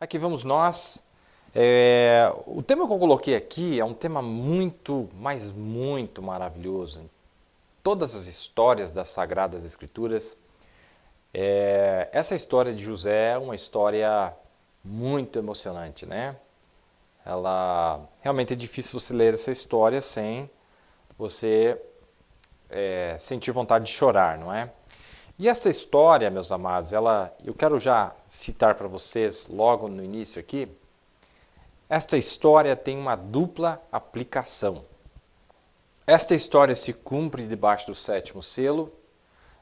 Aqui vamos nós. O tema que eu coloquei aqui é um tema muito, mas muito maravilhoso. Em todas as histórias das Sagradas Escrituras, essa história de José é uma história muito emocionante, né? Ela realmente é difícil você ler essa história sem você sentir vontade de chorar, não é? E essa história, meus amados, eu quero já citar para vocês logo no início aqui. Esta história tem uma dupla aplicação. Esta história se cumpre debaixo do sétimo selo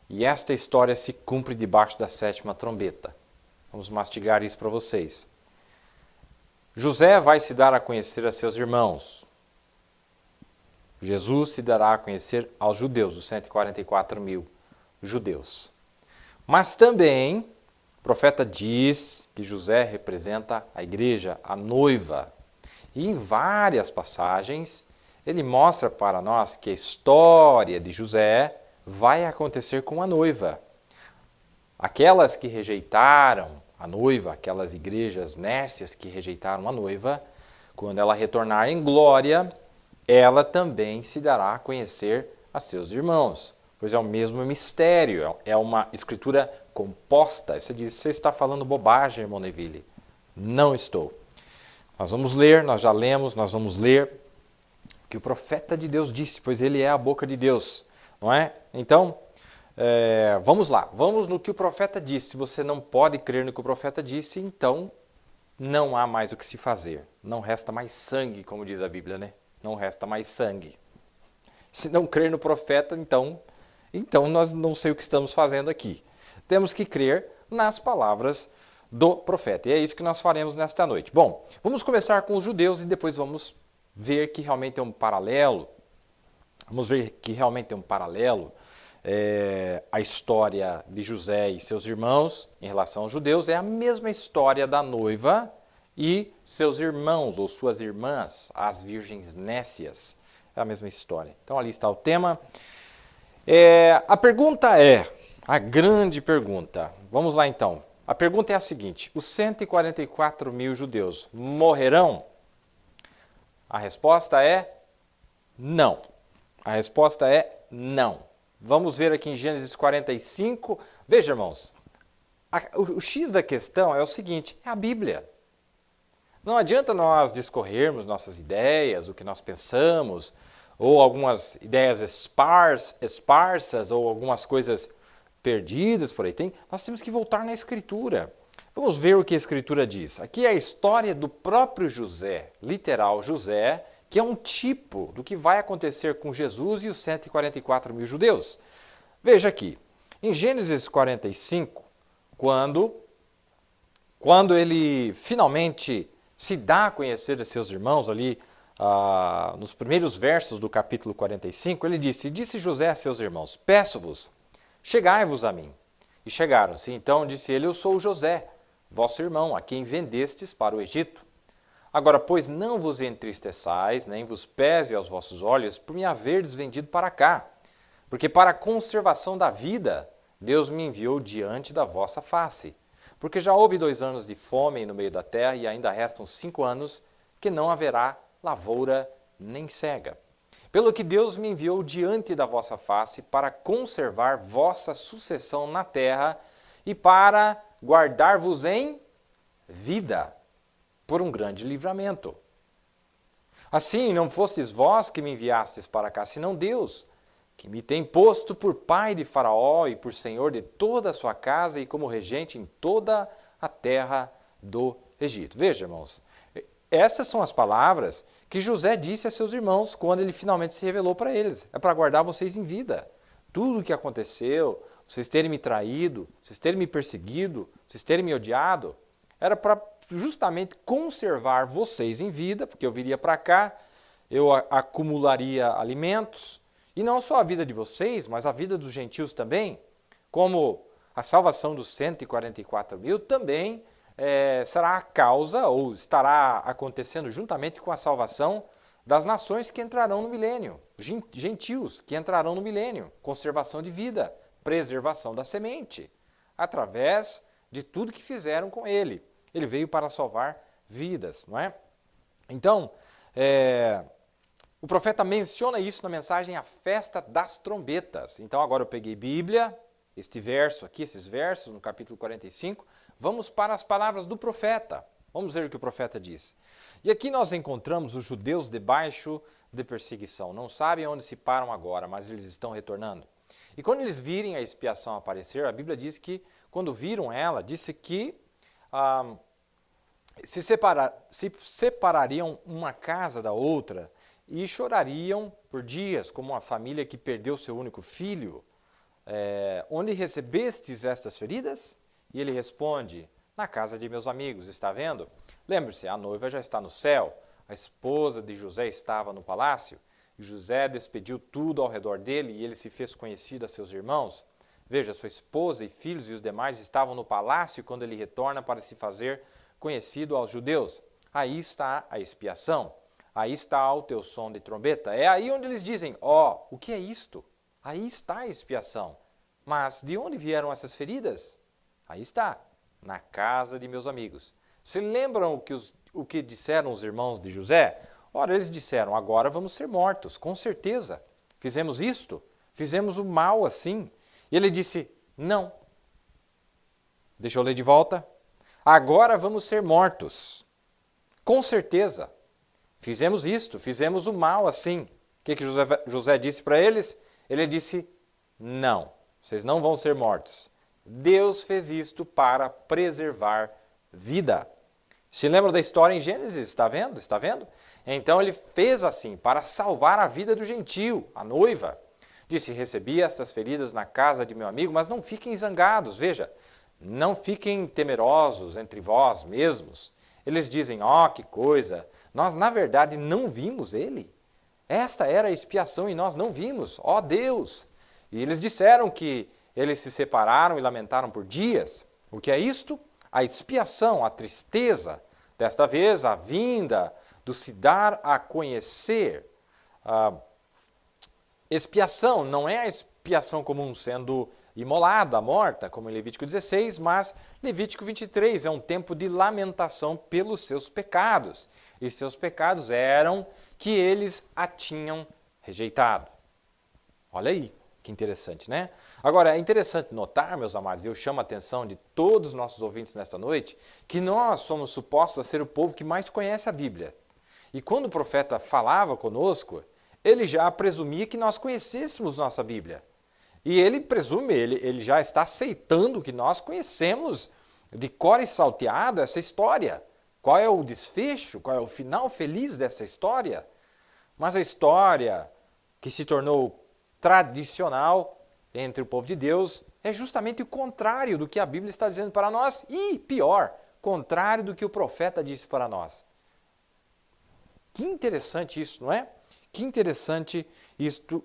e esta história se cumpre debaixo da sétima trombeta. Vamos mastigar isso para vocês. José vai se dar a conhecer a seus irmãos. Jesus se dará a conhecer aos judeus, os 144 mil judeus. Mas também o profeta diz que José representa a igreja, a noiva. E em várias passagens ele mostra para nós que a história de José vai acontecer com a noiva. Aquelas que rejeitaram a noiva, aquelas igrejas nércias que rejeitaram a noiva, quando ela retornar em glória, ela também se dará a conhecer a seus irmãos. Pois é o mesmo mistério, é uma escritura composta. Você diz, você está falando bobagem, irmão Neville. Não estou. Nós vamos ler, nós já lemos, nós vamos ler o que o profeta de Deus disse, pois ele é a boca de Deus, não é? Então, vamos lá, vamos no que o profeta disse. Se você não pode crer no que o profeta disse, então não há mais o que se fazer. Não resta mais sangue, como diz a Bíblia, né? Não resta mais sangue. Se não crer no profeta, então nós não sei o que estamos fazendo aqui. Temos que crer nas palavras do profeta. E é isso que nós faremos nesta noite. Bom, vamos começar com os judeus e depois vamos ver que realmente é um paralelo. Vamos ver que realmente é um paralelo. A história de José e seus irmãos em relação aos judeus é a mesma história da noiva e seus irmãos ou suas irmãs, as virgens nécias. É a mesma história. Então ali está o tema. A pergunta a grande pergunta. Vamos lá então. A pergunta é a seguinte: os 144 mil judeus morrerão? A resposta é não. A resposta é não. Vamos ver aqui em Gênesis 45. Veja, irmãos, o X da questão é o seguinte: é a Bíblia. Não adianta nós discorrermos nossas ideias, o que nós pensamos, ou algumas ideias esparsas, ou algumas coisas perdidas por aí. Nós temos que voltar na Escritura. Vamos ver o que a Escritura diz. Aqui é a história do próprio José, literal José, que é um tipo do que vai acontecer com Jesus e os 144 mil judeus. Veja aqui, em Gênesis 45, quando ele finalmente se dá a conhecer a seus irmãos ali, nos primeiros versos do capítulo 45, ele disse: disse José a seus irmãos, peço-vos, chegai-vos a mim. E chegaram-se. Então disse ele: eu sou José, vosso irmão, a quem vendestes para o Egito. Agora, pois, não vos entristeçais, nem vos pese aos vossos olhos, por me haverdes vendido para cá. Porque para a conservação da vida, Deus me enviou diante da vossa face. Porque já houve 2 anos de fome no meio da terra, e ainda restam 5 anos que não haverá lavoura nem cega. Pelo que Deus me enviou diante da vossa face para conservar vossa sucessão na terra e para guardar-vos em vida, por um grande livramento. Assim, não fostes vós que me enviastes para cá, senão Deus, que me tem posto por pai de Faraó e por senhor de toda a sua casa e como regente em toda a terra do Egito. Veja, irmãos, essas são as palavras que José disse a seus irmãos quando ele finalmente se revelou para eles. É para guardar vocês em vida. Tudo o que aconteceu, vocês terem me traído, vocês terem me perseguido, vocês terem me odiado, era para justamente conservar vocês em vida, porque eu viria para cá, eu acumularia alimentos, e não só a vida de vocês, mas a vida dos gentios também, como a salvação dos 144 mil também será a causa, ou estará acontecendo juntamente com a salvação das nações que entrarão no milênio, gentios que entrarão no milênio, conservação de vida, preservação da semente, através de tudo que fizeram com ele. Ele veio para salvar vidas, não é? Então, o profeta menciona isso na mensagem A Festa das Trombetas. Então agora eu peguei Bíblia, este verso aqui, esses versos no capítulo 45, vamos para as palavras do profeta. Vamos ver o que o profeta diz. E aqui nós encontramos os judeus debaixo de perseguição. Não sabem onde se param agora, mas eles estão retornando. E quando eles virem a expiação aparecer, a Bíblia diz que quando viram ela, disse que se separariam uma casa da outra e chorariam por dias, como uma família que perdeu seu único filho. Onde recebestes estas feridas? E ele responde, na casa de meus amigos, está vendo? Lembre-se, a noiva já está no céu, a esposa de José estava no palácio, e José despediu tudo ao redor dele e ele se fez conhecido a seus irmãos. Veja, sua esposa e filhos e os demais estavam no palácio quando ele retorna para se fazer conhecido aos judeus. Aí está a expiação, aí está o teu som de trombeta. É aí onde eles dizem, o que é isto? Aí está a expiação. Mas de onde vieram essas feridas? Aí está, na casa de meus amigos. Se lembram o que disseram os irmãos de José? Ora, eles disseram, agora vamos ser mortos, com certeza. Fizemos isto, fizemos o mal assim. E ele disse, não. Deixa eu ler de volta. Agora vamos ser mortos, com certeza. Fizemos isto, fizemos o mal assim. O que José disse para eles? Ele disse, não, vocês não vão ser mortos. Deus fez isto para preservar vida. Se lembram da história em Gênesis? Está vendo? Está vendo? Então ele fez assim, para salvar a vida do gentio, a noiva. Disse, recebi estas feridas na casa de meu amigo, mas não fiquem zangados, veja, não fiquem temerosos entre vós mesmos. Eles dizem, que coisa, nós na verdade não vimos ele. Esta era a expiação e nós não vimos, Deus. E eles disseram que eles se separaram e lamentaram por dias. O que é isto? A expiação, a tristeza, desta vez a vinda do se dar a conhecer. Expiação não é a expiação comum sendo imolada, morta, como em Levítico 16, mas Levítico 23 é um tempo de lamentação pelos seus pecados. E seus pecados eram que eles a tinham rejeitado. Olha aí, que interessante, né? Agora, é interessante notar, meus amados, e eu chamo a atenção de todos os nossos ouvintes nesta noite, que nós somos supostos a ser o povo que mais conhece a Bíblia. E quando o profeta falava conosco, ele já presumia que nós conhecêssemos nossa Bíblia. E ele presume, ele já está aceitando que nós conhecemos de cor e salteado essa história. Qual é o desfecho, qual é o final feliz dessa história? Mas a história que se tornou tradicional entre o povo de Deus é justamente o contrário do que a Bíblia está dizendo para nós e, pior, contrário do que o profeta disse para nós. Que interessante isso, não é? Que interessante isto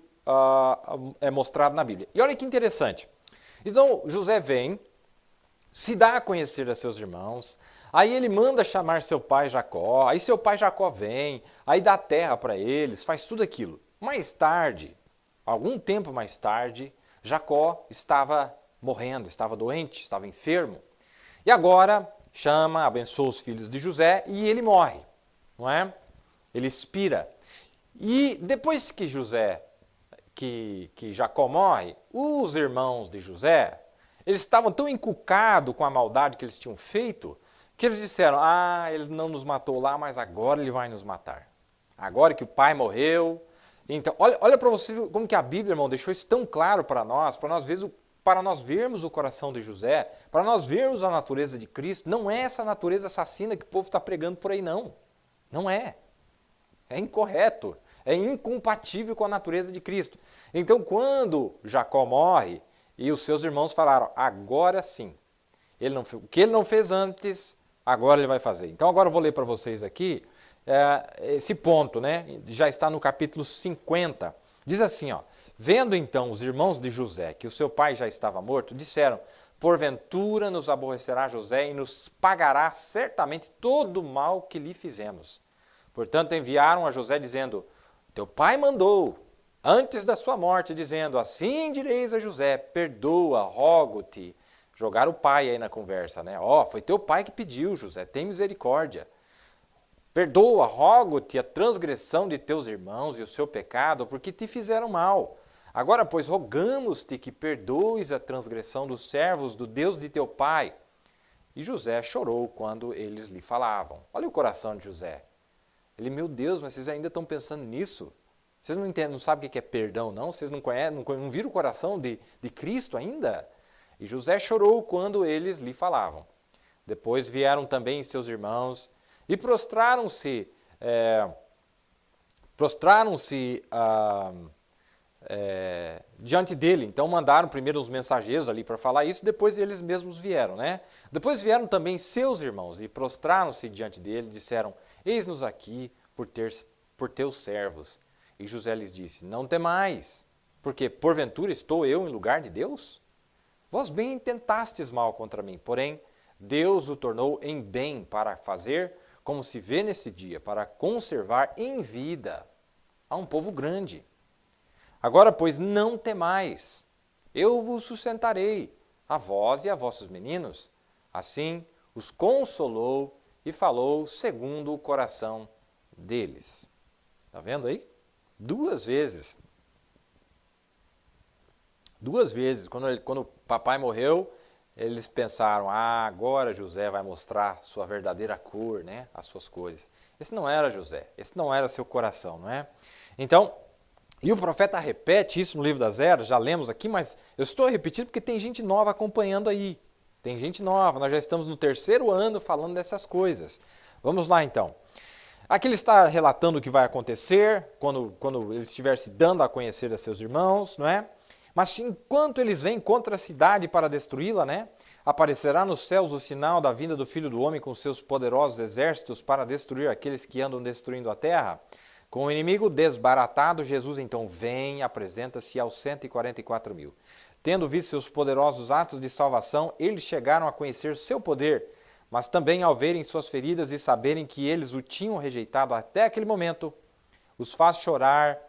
é mostrado na Bíblia. E olha que interessante. Então, José vem, se dá a conhecer a seus irmãos, aí ele manda chamar seu pai Jacó, aí seu pai Jacó vem, aí dá terra para eles, faz tudo aquilo. Mais tarde, algum tempo mais tarde, Jacó estava morrendo, estava doente, estava enfermo. E agora chama, abençoa os filhos de José e ele morre, não é? Ele expira. E depois que Jacó morre, os irmãos de José, eles estavam tão encucados com a maldade que eles tinham feito, que eles disseram, ele não nos matou lá, mas agora ele vai nos matar. Agora que o pai morreu. Então, olha para você como que a Bíblia, irmão, deixou isso tão claro para nós vermos o coração de José, para nós vermos a natureza de Cristo. Não é essa natureza assassina que o povo está pregando por aí, não. Não é. É incorreto. É incompatível com a natureza de Cristo. Então, quando Jacó morre, e os seus irmãos falaram, agora sim, o que ele não fez antes, agora ele vai fazer. Então, agora eu vou ler para vocês aqui esse ponto, né? Já está no capítulo 50. Diz assim, vendo então os irmãos de José que o seu pai já estava morto, disseram, porventura nos aborrecerá José e nos pagará certamente todo o mal que lhe fizemos. Portanto, enviaram a José dizendo, teu pai mandou, antes da sua morte, dizendo, assim direis a José, perdoa, rogo-te, Jogaram o pai aí na conversa, né? Ó, foi teu pai que pediu, José, tem misericórdia. Perdoa, rogo-te a transgressão de teus irmãos e o seu pecado, porque te fizeram mal. Agora, pois, rogamos-te que perdoes a transgressão dos servos do Deus de teu pai. E José chorou quando eles lhe falavam. Olha o coração de José. Ele, meu Deus, mas vocês ainda estão pensando nisso? Vocês não entendem, não sabem o que é perdão, não? Vocês não conhecem, não viram o coração de Cristo ainda? E José chorou quando eles lhe falavam. Depois vieram também seus irmãos e prostraram-se diante dele. Então mandaram primeiro os mensageiros ali para falar isso, depois eles mesmos vieram, né? Depois vieram também seus irmãos e prostraram-se diante dele e disseram, eis-nos aqui por teus servos. E José lhes disse, não temais, porque porventura estou eu em lugar de Deus? Vós bem intentastes mal contra mim, porém Deus o tornou em bem para fazer, como se vê nesse dia, para conservar em vida a um povo grande. Agora, pois, não temais, eu vos sustentarei, a vós e a vossos meninos. Assim os consolou e falou segundo o coração deles. Está vendo aí? Duas vezes. Quando o papai morreu, eles pensaram, agora José vai mostrar sua verdadeira cor, né? As suas cores. Esse não era José, esse não era seu coração, não é? Então, e o profeta repete isso no livro das Eras, já lemos aqui, mas eu estou repetindo porque tem gente nova acompanhando aí. Tem gente nova, nós já estamos no 3º ano falando dessas coisas. Vamos lá então. Aqui ele está relatando o que vai acontecer quando ele estiver se dando a conhecer a seus irmãos, não é? Mas enquanto eles vêm contra a cidade para destruí-la, né? Aparecerá nos céus o sinal da vinda do Filho do Homem com seus poderosos exércitos para destruir aqueles que andam destruindo a terra. Com o inimigo desbaratado, Jesus então vem e apresenta-se aos 144.000. Tendo visto seus poderosos atos de salvação, eles chegaram a conhecer seu poder, mas também ao verem suas feridas e saberem que eles o tinham rejeitado até aquele momento, os faz chorar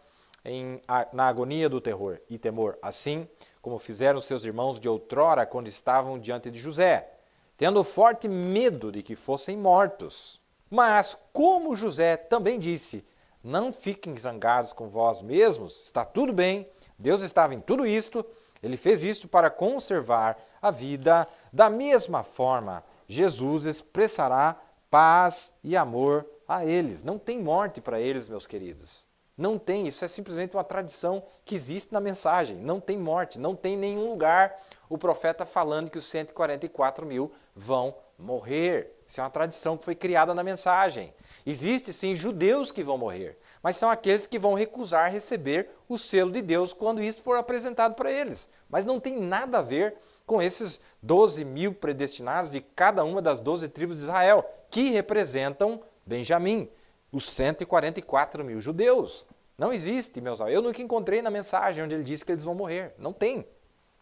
na agonia do terror e temor, assim como fizeram seus irmãos de outrora quando estavam diante de José, tendo forte medo de que fossem mortos. Mas, como José também disse, não fiquem zangados com vós mesmos, está tudo bem, Deus estava em tudo isto, ele fez isto para conservar a vida. Da mesma forma, Jesus expressará paz e amor a eles. Não tem morte para eles, meus queridos. Não tem, isso é simplesmente uma tradição que existe na mensagem. Não tem morte, não tem nenhum lugar o profeta falando que os 144.000 vão morrer. Isso é uma tradição que foi criada na mensagem. Existe sim judeus que vão morrer, mas são aqueles que vão recusar receber o selo de Deus quando isso for apresentado para eles. Mas não tem nada a ver com esses 12.000 predestinados de cada uma das 12 tribos de Israel, que representam Benjamim, os 144.000 judeus. Não existe, meus amigos. Eu nunca encontrei na mensagem onde ele disse que eles vão morrer. Não tem.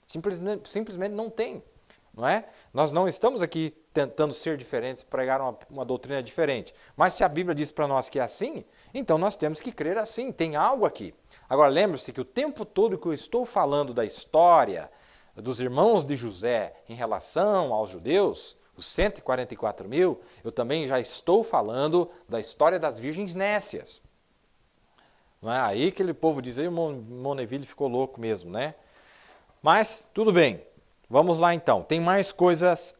Simplesmente não tem. Não é? Nós não estamos aqui tentando ser diferentes, pregar uma doutrina diferente. Mas se a Bíblia diz para nós que é assim, então nós temos que crer assim. Tem algo aqui. Agora, lembre-se que o tempo todo que eu estou falando da história dos irmãos de José em relação aos judeus, os 144.000, eu também já estou falando da história das virgens nécias. Não é? Aí aquele povo diz, aí o Moneville ficou louco mesmo, né? Mas, tudo bem. Vamos lá então. Tem mais coisas